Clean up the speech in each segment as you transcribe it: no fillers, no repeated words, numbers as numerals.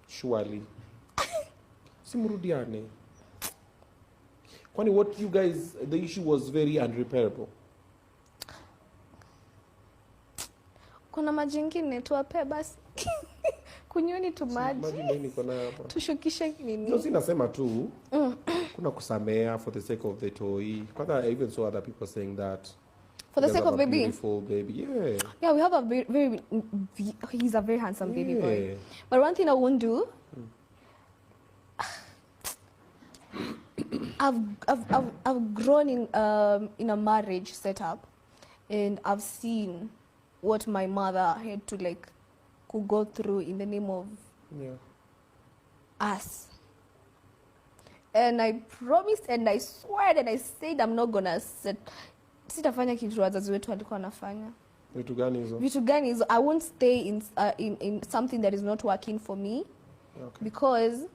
Surely. Simrudiane. Kwani what you guys, the issue was very unrepairable. Kuna maji ingine tuwape basi. Kunyweni tu maji. Maji nini kuna hapa? Tushukishe nini? No, sinasema tu. Kuna kusamea for the sake of the toy. Kwanza I even saw other people saying that. For the sake of baby. Beautiful baby. Yeah. Yeah, we have a very he's a very handsome baby boy. But one thing I won't do, I've grown in a marriage setup, and I've seen what my mother had to like go through in the name of us. And I promised and I swore and I said I'm not gonna sitafanya kitu wazazi wetu walikuwa wanafanya. Vitu gani hizo? Vitu gani hizo? I won't stay in something that is not working for me. Okay. Because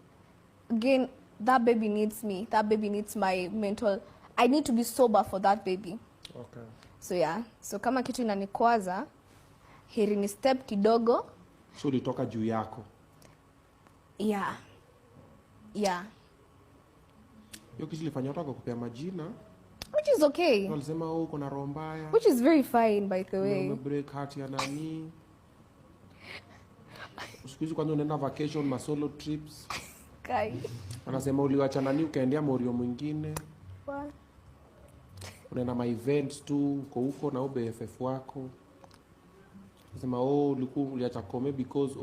again, that baby needs me. That baby needs my mental. I need to be sober for that baby. Okay. So yeah. So kama kitu inanikwaza, heri ni step kidogo. So ulitoka juu yako. Yeah. Yeah. Hiyo kitu ilifanya watu wakakupea majina. Which is okay. Walisema uko na roho mbaya. Which is very fine by the way. Ume break heart ya nani? Usikizi kwanza unaenda vacation, ma solo trips. Kai. Wanasema uliwacha nani ukaendea morio mwingine. What? Unaenda ma events tu, uko huko na BFF wako. Wanasema uliacha kome because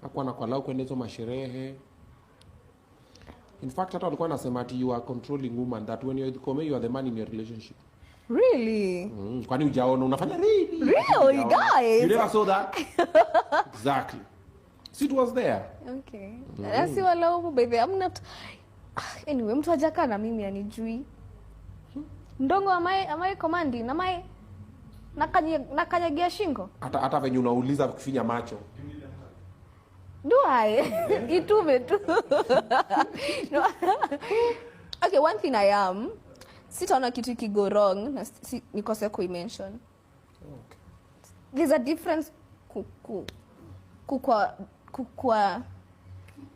hakuwa anakualau kwenda hizo masherehe. In fact, hata walikuwa nasema ati you are controlling woman, that when you're the kome, you are the man in your relationship. Really? Kwani hujaona unafanya nini? Really, guys? You never saw that? Exactly. See, it was there. Okay. Asi walaumu by the I'm not. Anyway, mtu hajaka na mimi anijui. Ndongo amai komandi na mai nakanyagia shingo. Hata venye unauliza kufinya macho. Do I? Itume tu. No. Okay, one thing I am, sitaona kitu kigo wrong na nikose kuimention. Okay. There's a difference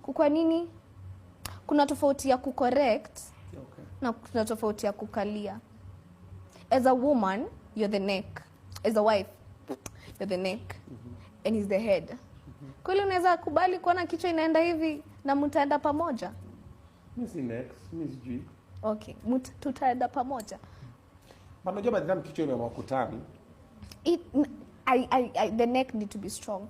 kukwa nini? Kuna tofauti ya kucorrect. Okay. Na kuna tofauti ya kukalia. As a woman, you're the neck. As a wife, you're the neck. And he's the head. Kweli unaweza kubali kuona kichwa inaenda hivi na mtaenda pamoja? Mimi si next, mimi sijui. Okay, tutaenda pamoja. But unajua by the time kichwa imewakutani, The neck need to be strong.